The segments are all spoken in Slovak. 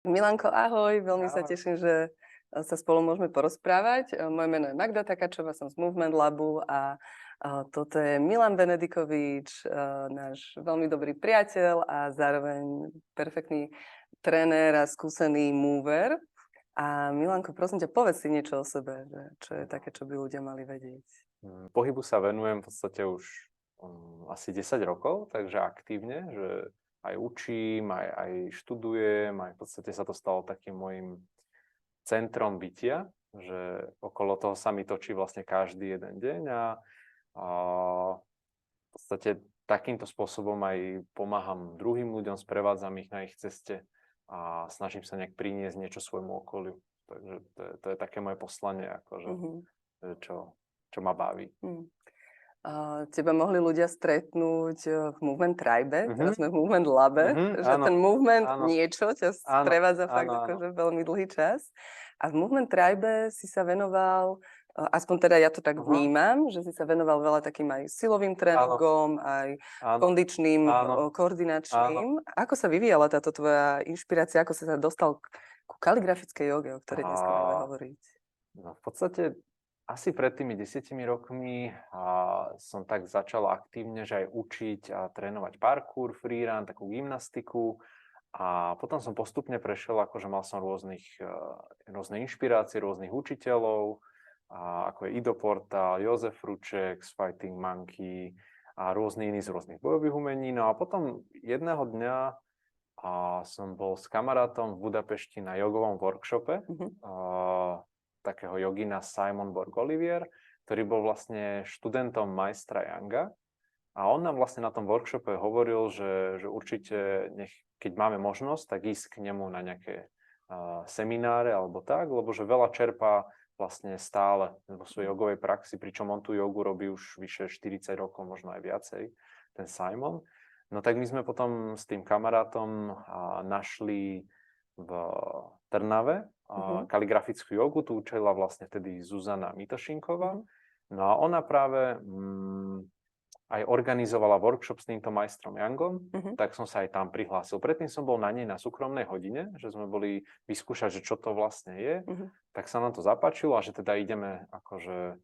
Milanko, ahoj, veľmi sa Ahoj. teším, že sa spolu môžeme porozprávať. Moje meno je Magda Takáčová, som z Movement Labu a toto je Milan Benedikovič, náš veľmi dobrý priateľ a zároveň perfektný tréner a skúsený mover. A Milanko, prosím ťa, povedz si niečo o sebe, že čo je také, čo by ľudia mali vedieť. Pohybu sa venujem v podstate už asi 10 rokov, takže aktívne, že aj učím, aj študujem, aj v podstate sa to stalo takým môjim centrom bytia, že okolo toho sa mi točí vlastne každý jeden deň a v podstate takýmto spôsobom aj pomáham druhým ľuďom, sprevádzam ich na ich ceste a snažím sa nejak priniesť niečo svojmu okoliu. Takže to je také moje poslanie, akože, čo ma baví. Teba mohli ľudia stretnúť v Movement Tribe, teraz sme v Movement Labe, že Áno, ten movement áno, niečo ťa áno, sprevádza fakt áno. akože veľmi dlhý čas. A v Movement Tribe si sa venoval, aspoň teda ja to tak vnímam, že si sa venoval veľa takým aj silovým tréningom, aj Áno, kondičným, áno, koordinačným. Ako sa vyvíjala táto tvoja inšpirácia, ako si sa dostal ku kaligrafickej joge, o ktorej dneska budeme hovoriť? No v podstate asi pred tými 10 rokmi som tak začal aktívne, že aj učiť a trénovať parkour, freerun, takú gymnastiku. A potom som postupne prešiel, akože mal som rôzne inšpirácie, rôznych učiteľov, ako je Ido Portal, Jozef Ruček z Fighting Monkey a rôzny iní z rôznych bojových umení. No a potom jedného dňa som bol s kamarátom v Budapešti na jogovom workshope takého jogina Simon Borg-Olivier, ktorý bol vlastne študentom majstra Younga. A on nám vlastne na tom workshope hovoril, že určite keď máme možnosť, tak ísť k nemu na nejaké semináre alebo tak, lebo že veľa čerpá vlastne stále vo svojej jogovej praxi, pričom on tú jogu robí už vyše 40 rokov, možno aj viacej, ten Simon. No tak my sme potom s tým kamarátom našli v Trnave kaligrafickú jogu, tu učila vlastne vtedy Zuzana Mitošinková. No a ona práve aj organizovala workshop s týmto majstrom Youngom, tak som sa aj tam prihlásil. Predtým som bol na nej na súkromnej hodine, že sme boli vyskúšať, že čo to vlastne je. Tak sa nám to zapáčilo a že teda ideme akože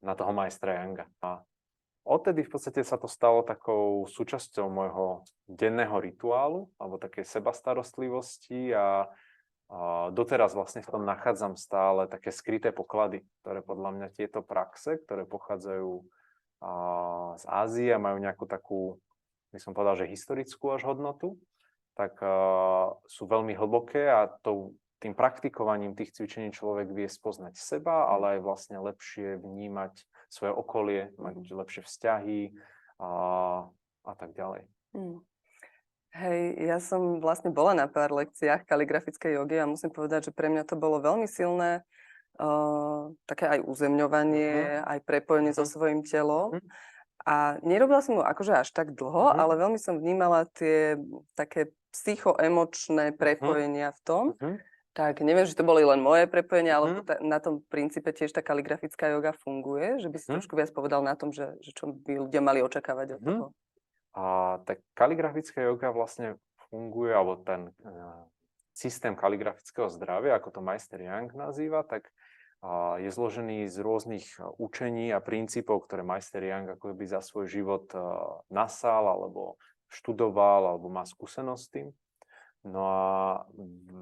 na toho majstra Younga. A odtedy v podstate sa to stalo takou súčasťou môjho denného rituálu alebo takej sebastarostlivosti a doteraz vlastne v tom nachádzam stále také skryté poklady, ktoré podľa mňa tieto praxe, ktoré pochádzajú z Ázie a majú nejakú takú, by som povedal, že historickú až hodnotu, tak sú veľmi hlboké a tým praktikovaním tých cvičení človek vie spoznať seba, ale aj vlastne lepšie vnímať svoje okolie, mať lepšie vzťahy a tak ďalej. Hej, ja som vlastne bola na pár lekciách kaligrafickej jogy a musím povedať, že pre mňa to bolo veľmi silné, také aj uzemňovanie, aj prepojenie so svojím telom. A nerobila som ho akože až tak dlho, ale veľmi som vnímala tie také psychoemočné prepojenia v tom. Tak neviem, že to boli len moje prepojenia, ale na tom princípe tiež tá kaligrafická joga funguje, že by si trošku viac povedal na tom, že čo by ľudia mali očakávať od toho. Tak kaligrafická joga vlastne funguje, alebo ten systém kaligrafického zdravia, ako to majster Young nazýva, tak je zložený z rôznych učení a princípov, ktoré majster Young ako by za svoj život nasal, alebo študoval, alebo má skúsenosť s tým. No a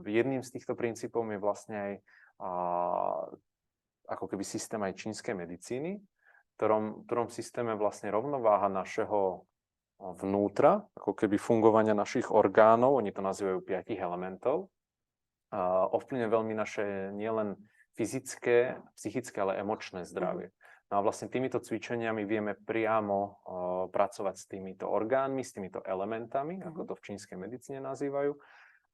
jedným z týchto princípov je vlastne aj ako keby systém aj čínskej medicíny, v ktorom systéme vlastne rovnováha našeho vnútra, ako keby fungovania našich orgánov, oni to nazývajú 5 elementov, ovplyvňuje veľmi naše nielen fyzické, psychické, ale emočné zdravie. No a vlastne týmito cvičeniami vieme priamo pracovať s týmito orgánmi, s týmito elementami, ako to v čínskej medicíne nazývajú.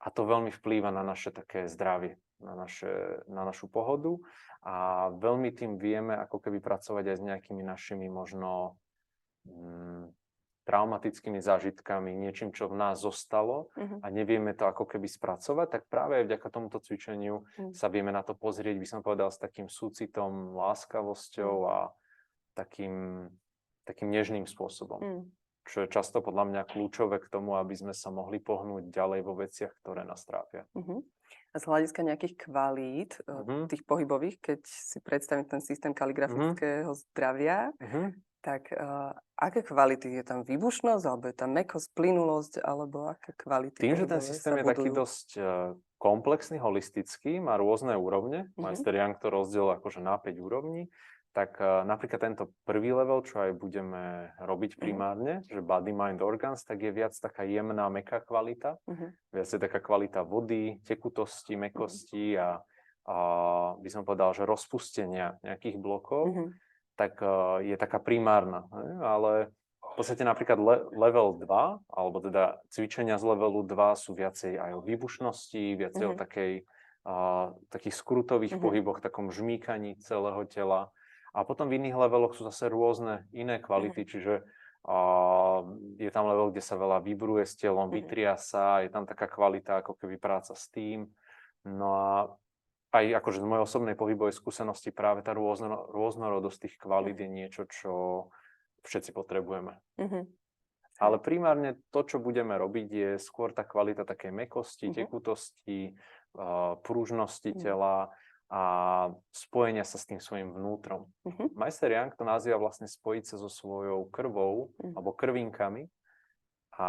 A to veľmi vplýva na naše také zdravie, na našu pohodu. A veľmi tým vieme ako keby pracovať aj s nejakými našimi možno traumatickými zážitkami, niečím, čo v nás zostalo a nevieme to ako keby spracovať, tak práve aj vďaka tomuto cvičeniu sa vieme na to pozrieť, by som povedal, s takým súcitom, láskavosťou a takým nežným spôsobom. čo je často podľa mňa kľúčové k tomu, aby sme sa mohli pohnúť ďalej vo veciach, ktoré nás trápia. A z hľadiska nejakých kvalít tých pohybových, keď si predstavím ten systém kaligrafického zdravia, tak aké kvality? Je tam výbušnosť, alebo je tam mäkkosť, plynulosť, alebo aké kvality? Tým, že ten pohybové systém sa je taký budujú? dosť komplexný, holistický, má rôzne úrovne, Meister Young to rozdiel akože na 5 úrovní, tak napríklad tento prvý level, čo aj budeme robiť primárne, že body, mind, organs, tak je viac taká jemná, mäkká kvalita. Viac je taká kvalita vody, tekutosti, mäkkosti a by som povedal, že rozpustenia nejakých blokov, tak je taká primárna. Ale v podstate napríklad level 2, alebo teda cvičenia z levelu 2 sú viacej aj o výbušnosti, viacej o takých skrutových pohyboch, takom žmýkaní celého tela. A potom v iných leveloch sú zase rôzne iné kvality, čiže je tam level, kde sa veľa vibruje s telom, vytria sa, je tam taká kvalita, ako keby práca s tým. No a aj akože z mojej osobnej pohybovej skúsenosti práve tá rôznorodosť tých kvalít je niečo, čo všetci potrebujeme. Ale primárne to, čo budeme robiť, je skôr tá kvalita takej mäkkosti, tekutosti, pružnosti tela a spojenia sa s tým svojím vnútrom. Meister Young to nazýva vlastne spojiť sa so svojou krvou alebo krvinkami a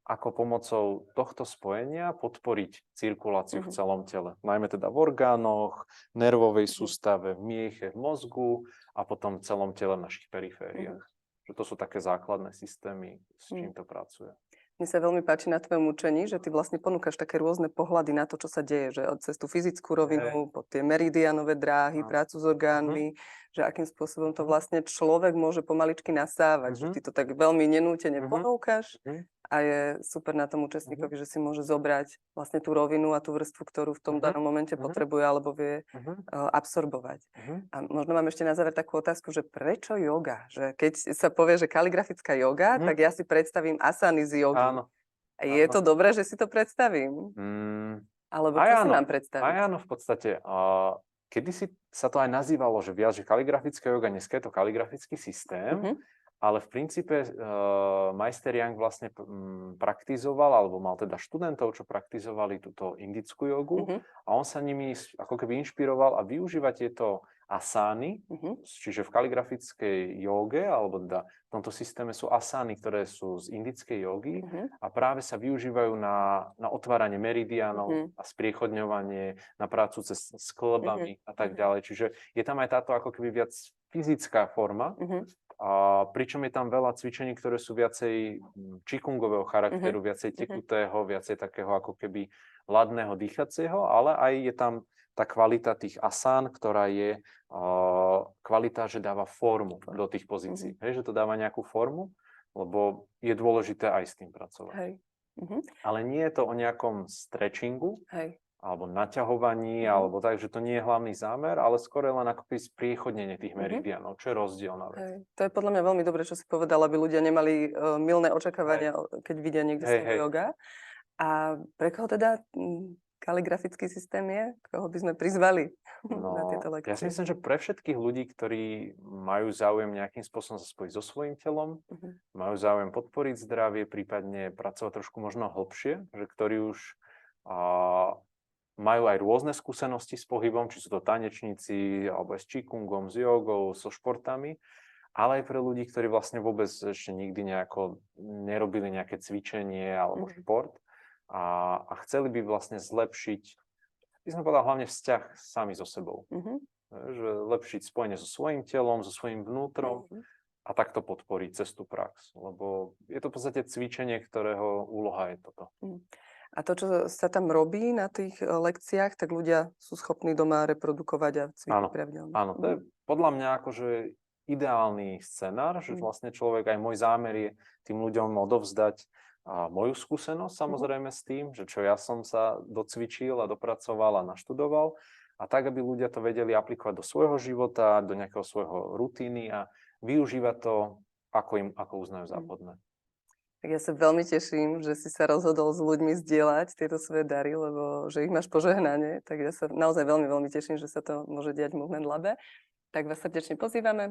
ako pomocou tohto spojenia podporiť cirkuláciu v celom tele. Najmä teda v orgánoch, nervovej sústave, v mieche, v mozgu a potom v celom tele v našich perifériách. Že to sú také základné systémy, s čím to pracuje. Mne sa veľmi páči na tvojom učení, že ty vlastne ponúkaš také rôzne pohľady na to, čo sa deje, že cez tú fyzickú rovinu, po tie meridianové dráhy, prácu s orgánmi, že akým spôsobom to vlastne človek môže pomaličky nasávať, že ty to tak veľmi nenútene ponúkaš a je super na tom účastníkovi, že si môže zobrať vlastne tú rovinu a tú vrstvu, ktorú v tom danom momente potrebuje alebo vie absorbovať. A možno mám ešte na záver takú otázku, že prečo yoga? Že keď sa povie, že kaligrafická yoga, tak ja si predstavím asany z jogy. Áno. Je to dobré, že si to predstavím? Alebo čo si mám predstaviť? Aj áno, v podstate. Kedysi sa to aj nazývalo, že viac, že kaligrafická yoga, dneska je to kaligrafický systém, ale v princípe Meister Young vlastne praktizoval, alebo mal teda študentov, čo praktizovali túto indickú jogu a on sa nimi ako keby inšpiroval a využíva tieto asány, čiže v kaligrafickej jóge, alebo teda v tomto systéme sú asány, ktoré sú z indickej jógy a práve sa využívajú na otváranie meridiánov a spriechodňovanie, na prácu s klbami a tak ďalej. Čiže je tam aj táto ako keby viac fyzická forma, a pričom je tam veľa cvičení, ktoré sú viacej qigongového charakteru, viacej tekutého, viacej takého ako keby hladného dýchacieho, ale aj je tam tá kvalita tých asán, ktorá je kvalita, že dáva formu do tých pozícií. Hej, že to dáva nejakú formu, lebo je dôležité aj s tým pracovať. Ale nie je to o nejakom stretchingu, alebo naťahovaní, alebo tak, že to nie je hlavný zámer, ale skôr je len ako spriechodnenie tých meridianov, čo je rozdielna vec. To je podľa mňa veľmi dobre, čo si povedal, aby ľudia nemali mylné očakávania, keď vidia niekde slovo yoga. A pre koho teda kaligrafický systém je? Koho by sme prizvali na tieto lekcie? Ja si myslím, že pre všetkých ľudí, ktorí majú záujem nejakým spôsobom sa spojiť so svojím telom, majú záujem podporiť zdravie, prípadne pracovať trošku možno hlbšie, že ktorí už majú aj rôzne skúsenosti s pohybom, či sú to tanečníci, alebo s qigongom, s jogou, so športami, ale aj pre ľudí, ktorí vlastne vôbec ešte nikdy nejako nerobili nejaké cvičenie alebo šport a chceli by vlastne zlepšiť, by som povedal, hlavne vzťah sami so sebou. Že lepšiť spojenie so svojím telom, so svojím vnútrom a takto podporiť cez tú prax. Lebo je to v podstate cvičenie, ktorého úloha je toto. A to, čo sa tam robí na tých lekciách, tak ľudia sú schopní doma reprodukovať a cvičiť pravidelne. Áno, to je podľa mňa akože ideálny scenár, že vlastne človek, aj môj zámer je tým ľuďom odovzdať moju skúsenosť, samozrejme s tým, že čo ja som sa docvičil a dopracoval a naštudoval a tak, aby ľudia to vedeli aplikovať do svojho života, do nejakého svojho rutiny a využívať to, ako uznajú za vhodné. Tak ja sa veľmi teším, že si sa rozhodol s ľuďmi zdieľať tieto svoje dary, lebo že ich máš požehnanie. Tak ja sa naozaj veľmi, veľmi teším, že sa to môže diať v Movement Labe. Tak vás srdečne pozývame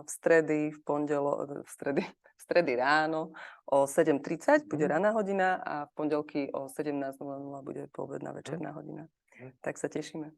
v stredy, v stredy ráno o 7:30 bude raná hodina a v pondelky o 17:00 bude poobedná večerná hodina. Tak sa tešíme.